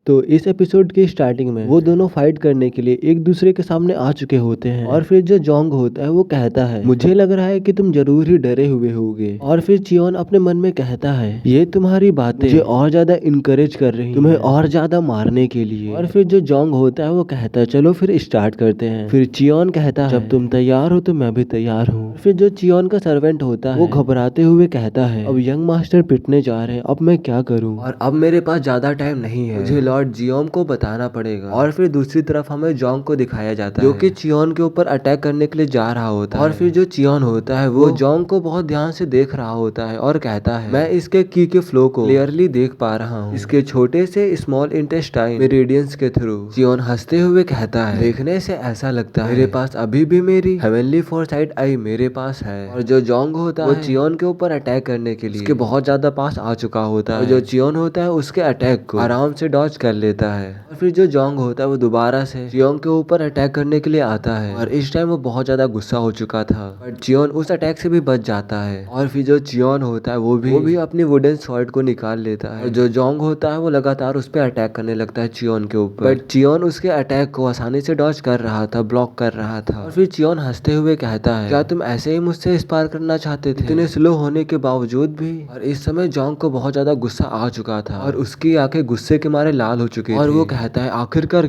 तो इस एपिसोड के स्टार्टिंग में वो दोनों फाइट करने के लिए एक दूसरे के सामने आ चुके होते हैं और फिर जो जोंग होता है वो कहता है मुझे लग रहा है कि तुम जरूर ही डरे हुए होगे। और फिर चियोन अपने मन में कहता है ये तुम्हारी बातें मुझे और ज्यादा इनकरेज कर रही तुम्हें और ज्यादा मारने के लिए। और फिर जो जोंग होता है वो कहता है चलो फिर स्टार्ट करते हैं। फिर चियोन कहता है जब तुम तैयार हो तो मैं भी तैयार हूँ। फिर जो चियोन का सर्वेंट होता है वो घबराते हुए कहता है अब यंग मास्टर पिटने जा रहे हैं, अब मैं क्या करूँ और अब मेरे पास ज्यादा टाइम नहीं है, मुझे लॉर्ड जियोम को बताना पड़ेगा। और फिर दूसरी तरफ हमें जोंग को दिखाया जाता है जो कि चियोन के ऊपर अटैक करने के लिए जा रहा होता है। और फिर जो चियोन होता है वो जोंग को बहुत ध्यान से देख रहा होता है और कहता है मैं इसके की के फ्लो को क्लियरली देख पा रहा हूँ, इसके छोटे से स्मॉल इंटेस्टाइन मेरिडियंस के थ्रू। चियोन हंसते हुए कहता है देखने से ऐसा लगता है मेरे पास अभी भी मेरी हेवनली फोरसाइट आई मेरे पास है। और जो जोंग होता है वो चियोन के ऊपर अटैक करने के लिए उसके बहुत ज्यादा पास आ चुका होता है और जो चियोन होता है उसके अटैक को आराम से डॉज कर लेता है। और फिर जो जोंग होता है वो दोबारा से चियोन के ऊपर अटैक करने के लिए आता है और इस टाइम वो बहुत ज्यादा गुस्सा हो चुका था बट चियोन उस अटैक से भी बच जाता है। और फिर जो चियोन होता है वो भी अपनी वुडन स्वॉर्ड को निकाल लेता है और जो जोंग होता है वो लगातार उस पर अटैक करने लगता है चियोन के ऊपर बट चियोन उसके अटैक को आसानी से डॉज कर रहा था, ब्लॉक कर रहा था। और फिर चियोन हंसते हुए कहता है क्या तुम ऐसे ही मुझसे स्पार करना चाहते थे इतने स्लो होने के बावजूद भी। और इस समय जोंग को बहुत ज्यादा गुस्सा आ चुका था और उसकी आंखें गुस्से के मारे लाल हो चुकी थी और वो कहता है आखिरकार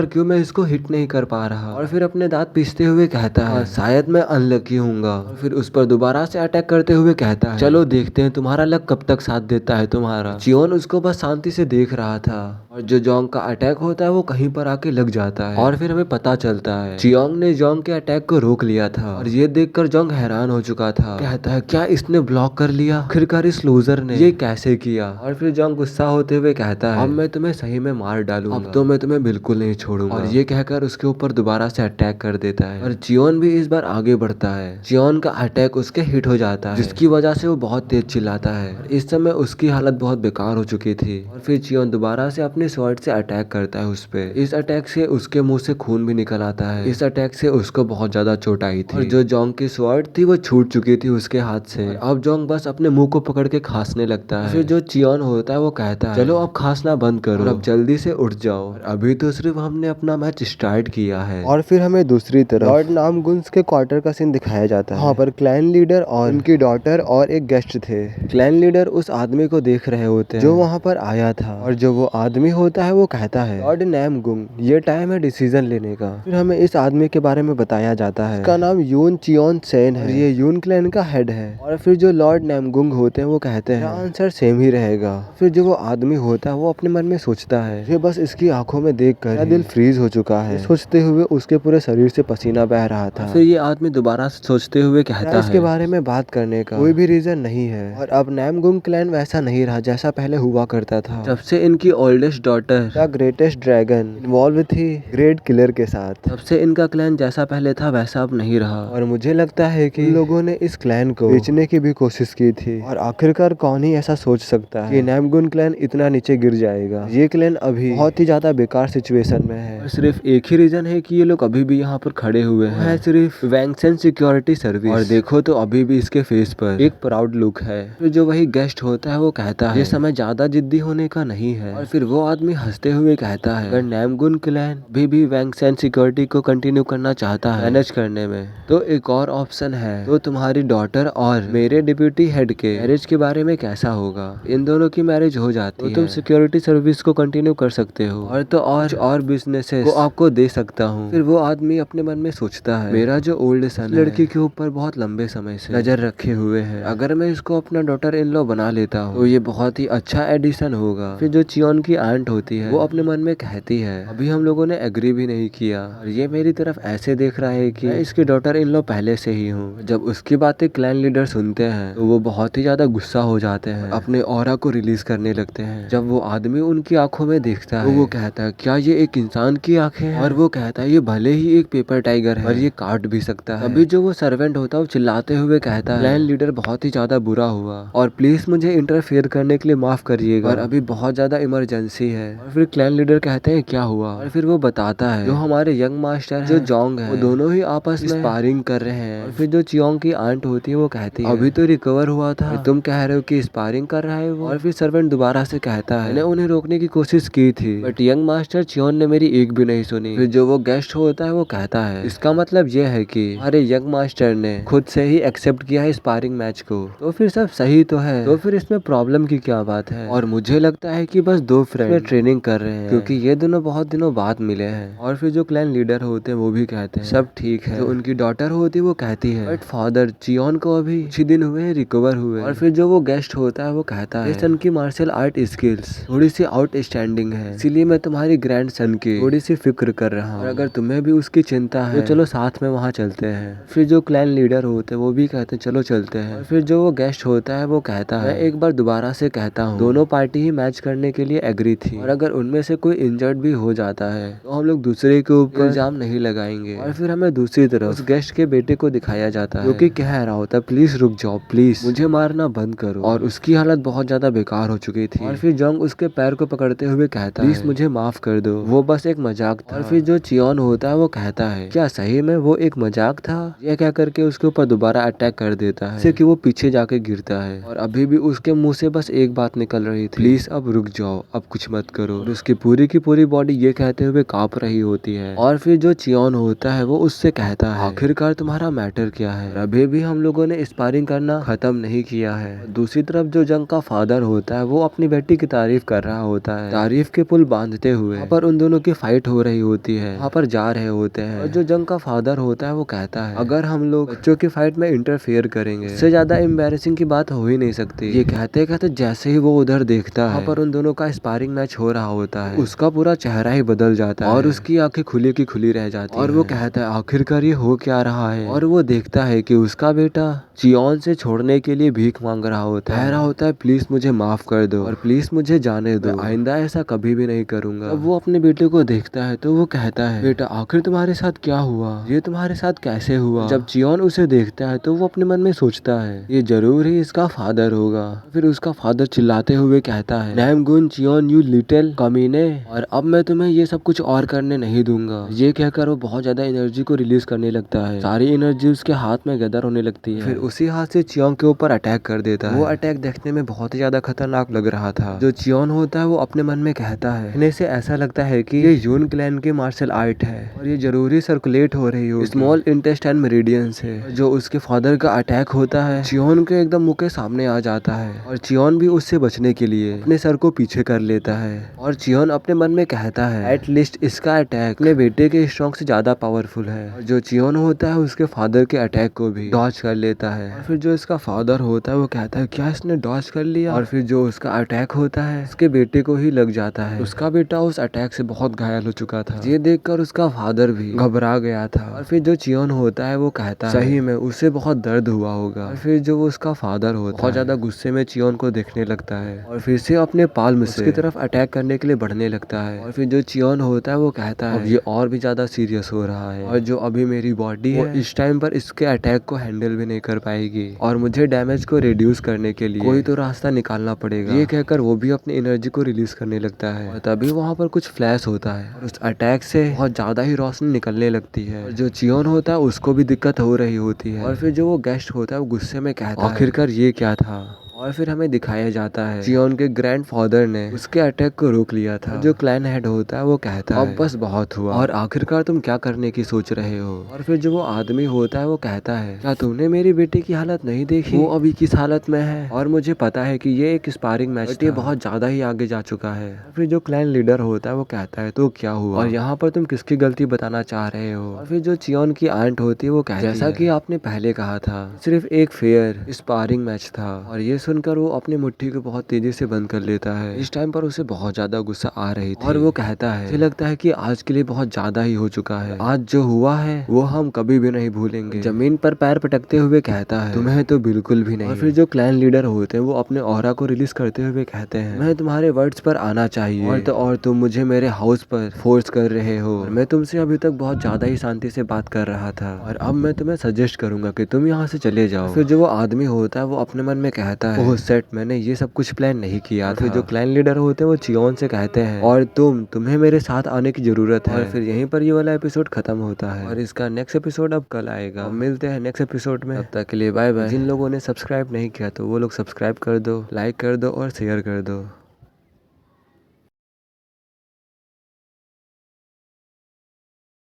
क्यों मैं इसको हिट नहीं कर पा रहा। और फिर अपने दांत पीसते हुए कहता है शायद मैं अनलकी हूँगा। और फिर उस पर दोबारा से अटैक करते हुए कहता है चलो देखते हैं तुम्हारा लक कब तक साथ देता है तुम्हारा। चियोन उसको बस शांति से देख रहा था और जो जोंग का अटैक होता है वो कहीं पर आके लग जाता है और फिर हमें पता चलता है चियोंग ने जोंग के अटैक को रोक लिया था। और ये देखकर जोंग हैरान हो चुका था, कहता है क्या इसने ब्लॉक कर लिया, आखिरकार इस लूजर ने ये कैसे किया। और फिर जोंग गुस्सा होते हुए कहता है अब मैं तुम्हें सही में मार डालूंगा, अब तो मैं तुम्हें बिल्कुल नहीं छोड़ूंगा। और ये कहकर उसके ऊपर दोबारा से अटैक कर देता है और चियोन भी इस बार आगे बढ़ता है। चियोन का अटैक उसके हिट हो जाता है जिसकी वजह से वो बहुत तेज चिल्लाता है और इस समय उसकी हालत बहुत बेकार हो चुकी थी। और फिर चियोन दोबारा से अपने स्वॉर्ड से अटैक करता है उस पे। इस अटैक से उसके मुंह से खून भी निकल आता है। इस अटैक से उसको बहुत ज्यादा चोट आई थी और जो जोंग की स्वॉर्ड थी वो छूट चुकी थी उसके हाथ से। अब जोंग बस अपने मुंह को पकड़ के खांसने लगता है। फिर जो चियोन होता है वो कहता है चलो अब खांसना बंद करो और अब जल्दी से उठ जाओ, अभी तो सिर्फ हमने अपना मैच स्टार्ट किया है। और फिर हमें दूसरी तरफ लॉर्ड नामगुंस के क्वार्टर का सीन दिखाया जाता है। वहाँ पर क्लैन लीडर और उनकी डॉटर और एक गेस्ट थे। क्लैन लीडर उस आदमी को देख रहे होते हैं जो वहाँ पर आया था और जो वो आदमी होता है वो कहता है लॉर्ड नामगुंग ये टाइम है डिसीजन लेने का। फिर हमें इस आदमी के बारे में बताया जाता है इसका नाम यून चियोन सेन है, ये यून क्लैन का हेड है। और फिर जो लॉर्ड नामगुंग होते हैं वो कहते हैं आंसर सेम ही रहेगा। फिर जो वो आदमी होता है वो अपने मन में सोचता है ये बस इसकी आंखों में देखकर मेरा दिल फ्रीज हो चुका है। सोचते हुए उसके पूरे शरीर से पसीना बह रहा था। फिर ये आदमी दोबारा सोचते हुए कहता है इसके बारे में बात करने का कोई भी रीजन नहीं है और अब नामगुंग क्लैन वैसा नहीं रहा जैसा पहले हुआ करता था जब से इनकी oldest daughter the greatest dragon involve थी ग्रेट किलर के साथ। तब से इनका क्लैन जैसा पहले था वैसा अब नहीं रहा और मुझे लगता है कि इन लोगों ने इस क्लैन को बेचने की भी कोशिश की थी। और आखिरकार कौन ही ऐसा सोच सकता है कि नामगुंग क्लैन इतना नीचे गिर जाएगा। ये क्लैन अभी बहुत ही ज्यादा बेकार सिचुएशन में है और सिर्फ एक ही रीजन है कि ये लोग अभी भी यहाँ पर खड़े हुए हैं, सिर्फ वैंगसेन सिक्योरिटी सर्विस। और देखो तो अभी भी इसके फेस पर एक प्राउड लुक है। फिर जो वही गेस्ट होता है वो कहता है ये समय ज्यादा जिद्दी होने का नहीं है। और फिर वो आदमी हंसते हुए कहता है अगर नामगुंग क्लैन भी वैंगसेन सिक्योरिटी को कंटिन्यू करना चाहता है मैनेज करने में तो एक और ऑप्शन है। तो तुम्हारी डॉटर और मेरे डिप्यूटी हेड के मैरिज के बारे में कैसा होगा, इन दोनों की मैरिज हो जाती है तो तुम सिक्योरिटी सर्विस को कंटिन्यू कर सकते हो और तो और बिजनेसेस को आपको दे सकता हूँ। फिर वो आदमी अपने मन में सोचता है मेरा जो ओल्ड सन लड़की के ऊपर बहुत लंबे समय से नजर रखे हुए है, अगर मैं इसको अपना डॉटर इन लॉ बना लेता हूँ तो ये बहुत ही अच्छा एडिशन होगा। फिर जो चियोन की आंट होती है वो अपने मन में कहती है अभी हम लोगों ने एग्री भी नहीं किया और ये मेरी तरफ ऐसे देख रहा है कि मैं इसकी डॉटर इन लॉ पहले से ही हूँ। जब उसकी बातें क्लैन लीडर सुनते हैं तो वो बहुत ही ज्यादा गुस्सा हो जाते हैं, अपने ऑरा को रिलीज करने लगते हैं। जब वो आदमी उनकी आंखों में देखता है तो वो कहता है क्या ये एक इंसान की आंखें हैं? और वो कहता है ये भले ही एक पेपर टाइगर है और ये काट भी सकता है। अभी जो वो सर्वेंट होता है वो चिल्लाते हुए कहता है क्लैन लीडर बहुत ही ज्यादा बुरा हुआ और प्लीज मुझे इंटरफेयर करने के लिए माफ करिएगा और अभी बहुत ज्यादा इमरजेंसी है। और फिर क्लैन लीडर कहते हैं क्या हुआ और फिर वो बताता है जो हमारे यंग मास्टर जो जोंग है वो दोनों ही आपस में स्पारिंग कर रहे हैं। और फिर जो चियोंग की आंट होती है वो कहती है अभी तो रिकवर हुआ था, तुम कह रहे हो कि स्पारिंग कर रहा है वो। और फिर सर्वेंट दोबारा से कहता है मैंने उन्हें रोकने की की कोशिश की थी, बट यंग मास्टर चियोन ने मेरी एक भी नहीं सुनी। फिर जो वो गेस्ट होता है वो कहता है इसका मतलब ये है कि हमारे यंग मास्टर ने खुद से ही एक्सेप्ट किया है स्पारिंग मैच को, तो फिर सब सही तो है, तो फिर इसमें प्रॉब्लम की क्या बात है। और मुझे लगता है कि बस दो फ्रेंड ट्रेनिंग कर रहे हैं, क्योंकि ये दोनों बहुत दिनों बाद मिले हैं। और फिर जो क्लैन लीडर होते हैं वो भी कहते हैं सब ठीक है। जो उनकी डॉटर होती है वो कहती है बट फादर चियोन को अभी कुछ ही दिन हुए रिकवर हुए। और फिर जो वो गेस्ट होता है वो कहता है सन की मार्शल आर्ट स्किल्स थोड़ी सी आउटस्टैंडिंग है, इसीलिए मैं तुम्हारी ग्रैंड सन की थोड़ी सी फिक्र कर रहा हूँ, और अगर तुम्हें भी उसकी चिंता है तो चलो साथ में वहाँ चलते हैं। फिर जो क्लैन लीडर होते हैं वो भी कहते हैं चलो चलते हैं। और फिर जो वो गेस्ट होता है वो कहता है मैं एक बार दोबारा से कहता हूँ दोनों पार्टी ही मैच करने के लिए एग्री थी, और अगर उनमें से कोई इंजर्ड भी हो जाता है तो हम लोग दूसरे के ऊपर इल्जाम नहीं लगाएंगे। और फिर हमें दूसरी तरफ उस गेस्ट के बेटे को दिखाया जाता है जो कि कह रहा होता है प्लीज रुक जाओ, प्लीज मुझे मारना बंद करो, और उसकी हालत बहुत ज्यादा बेकार हो चुकी थी। और फिर जोंग उसके पैर को पकड़ते हुए कहता है प्लीज मुझे माफ कर दो, वो बस एक मजाक था। और फिर जो चियोन होता है वो कहता है क्या सही में वो एक मजाक था, यह क्या करके उसके ऊपर दोबारा अटैक कर देता है, कि वो पीछे जाके गिरता है। और अभी भी उसके मुंह से बस एक बात निकल रही थी प्लीज अब रुक जाओ, अब कुछ मत करो। और उसकी पूरी की पूरी बॉडी ये कहते हुए कांप रही होती है। और फिर जो चियोन होता है वो उससे कहता है आखिरकार तुम्हारा मैटर क्या है, अभी भी हम लोगों ने स्पारिंग करना खत्म नहीं किया है। दूसरी तरफ जो जंग का फादर होता है वो अपनी बेटी की तारीफ कर रहा होता है, तारीफ के पुल बांधते हुए। वहाँ पर उन दोनों की फाइट हो रही होती है, वहाँ पर जा रहे होते हैं। और जो जंग का फादर होता है वो कहता है अगर हम लोग बच्चों की फाइट में इंटरफेयर करेंगे उससे ज्यादा एम्बैरेसिंग की बात हो ही नहीं सकती। ये कहते कहते जैसे ही वो उधर देखता है वहाँ पर उन दोनों का स्पारिंग मैच हो रहा होता है, उसका पूरा चेहरा ही बदल जाता है और उसकी आंखें खुली की खुली रह जाती है। और वो कहता है आखिरकार ये हो क्या रहा है। और वो देखता है कि उसका बेटा चियोन से छोड़ने के लिए भीख मांग रहा होता है, कह रहा होता है प्लीज मुझे माफ कर दो और प्लीज मुझे जाने दो, आइंदा ऐसा कभी भी नहीं करूंगा। जब वो अपने बेटे को देखता है तो वो कहता है बेटा आखिर तुम्हारे साथ क्या हुआ, ये तुम्हारे साथ कैसे हुआ। जब चियोन उसे देखता है तो वो अपने मन में सोचता है ये जरूर ही इसका फादर होगा। फिर उसका फादर चिल्लाते हुए कहता है नैमगुन चियोन यू लिटिल कमीने, और अब मैं तुम्हें ये सब कुछ और करने नहीं दूंगा। ये कहकर वो बहुत ज्यादा एनर्जी को रिलीज करने लगता है, सारी एनर्जी उसके हाथ में गदर होने लगती है। फिर उसी हाथ से चियोंग के ऊपर अटैक कर देता है। वो अटैक देखने में बहुत ही ज्यादा खतरनाक लग रहा था। जो चियोन होता है वो अपने मन में कहता है इन्हें से ऐसा लगता है कि ये यून क्लैन की मार्शल आर्ट है और ये जरूरी सर्कुलेट हो रही हो स्मॉल इंटेस्टाइन मेरिडियन से। जो उसके फादर का अटैक होता है चियोन के एकदम मुंह के सामने आ जाता है, और चियोन भी उससे बचने के लिए अपने सर को पीछे कर लेता है। और चियोन अपने मन में कहता है एटलीस्ट इसका अटैक अपने बेटे के स्ट्रॉन्ग से ज्यादा पावरफुल है। और जो चियोन होता है उसके फादर के अटैक को भी डॉज कर लेता है। और फिर जो इसका फादर होता है वो कहता है क्या इसने डॉज कर लिया। और फिर जो उसका अटैक होता है उसके बेटे को ही लग जाता है। उसका बेटा उस अटैक से बहुत घायल हो चुका था, ये देखकर उसका फादर भी घबरा गया था। और फिर जो चियोन होता है वो कहता है सही में उसे बहुत दर्द हुआ होगा। और फिर जो उसका फादर होता है बहुत ज्यादा गुस्से में चियोन को देखने लगता है और फिर से अपने पाल्म से उसकी तरफ अटैक करने के लिए बढ़ने लगता है। और फिर जो चियोन होता है वो कहता है अब ये और भी ज्यादा सीरियस हो रहा है, और जो अभी मेरी बॉडी है इस टाइम पर इसके अटैक को हैंडल भी नहीं कर पाएगी, और मुझे डैमेज को रिड्यूस करने के लिए कोई तो रास्ता निकालना पड़ेगा। ये कहकर वो भी अपनी एनर्जी को रिलीज करने लगता है। और तभी वहाँ पर कुछ फ्लैश होता है और उस अटैक से बहुत ज्यादा ही रोशनी निकलने लगती है। और जो चियोन होता है उसको भी दिक्कत हो रही होती है। और फिर जो वो गेस्ट होता है वो गुस्से में कहता है आखिरकार ये क्या था। और फिर हमें दिखाया जाता है चियोन के ग्रैंडफादर ने उसके अटैक को रोक लिया था। जो क्लैन हेड होता है वो कहता है अब बस बहुत हुआ और आखिरकार तुम क्या करने की सोच रहे हो। और फिर जो वो आदमी होता है वो कहता है क्या तुमने मेरी बेटी की हालत नहीं देखी, वो अभी किस हालत में है। और मुझे पता है कि ये एक स्पारिंग मैच ये बहुत ज्यादा ही आगे जा चुका है। और फिर जो क्लैन लीडर होता है वो कहता है तो क्या हुआ और यहाँ पर तुम किसकी गलती बताना चाह रहे हो। और फिर जो चियोन की आंट होती है वो कहती है जैसा कि आपने पहले कहा था सिर्फ एक फेयर स्पारिंग मैच था। और ये सुनकर वो अपनी मुट्ठी को बहुत तेजी से बंद कर लेता है। इस टाइम पर उसे बहुत ज्यादा गुस्सा आ रही थी और वो कहता है मुझे लगता है कि आज के लिए बहुत ज्यादा ही हो चुका है, आज जो हुआ है वो हम कभी भी नहीं भूलेंगे। जमीन पर पैर पटकते हुए कहता है तुम्हें तो बिल्कुल भी नहीं। और फिर जो क्लैन लीडर होते हैं वो अपने ऑरा को रिलीज करते हुए कहते हैं मैं तुम्हारे वर्ड्स पर आना चाहिए और तुम मुझे मेरे हाउस पर फोर्स कर रहे हो। और मैं तुमसे अभी तक बहुत ज्यादा ही शांति से बात कर रहा था और अब मैं तुम्हें सजेस्ट करूंगा कि तुम यहाँ से चले जाओ। फिर जो वो आदमी होता है वो अपने मन में कहता है ओह सेट मैंने ये सब कुछ प्लान नहीं किया था। फिर जो क्लैन लीडर होते हैं वो चियोन से कहते हैं और तुम्हें मेरे साथ आने की जरूरत है। और फिर यहीं पर ये वाला एपिसोड खत्म होता है और इसका नेक्स्ट एपिसोड अब कल आएगा। मिलते हैं नेक्स्ट एपिसोड में, तब तक के लिए बाय बाय। जिन लोगों ने सब्सक्राइब नहीं किया तो वो लोग सब्सक्राइब कर दो, लाइक कर दो और शेयर कर दो।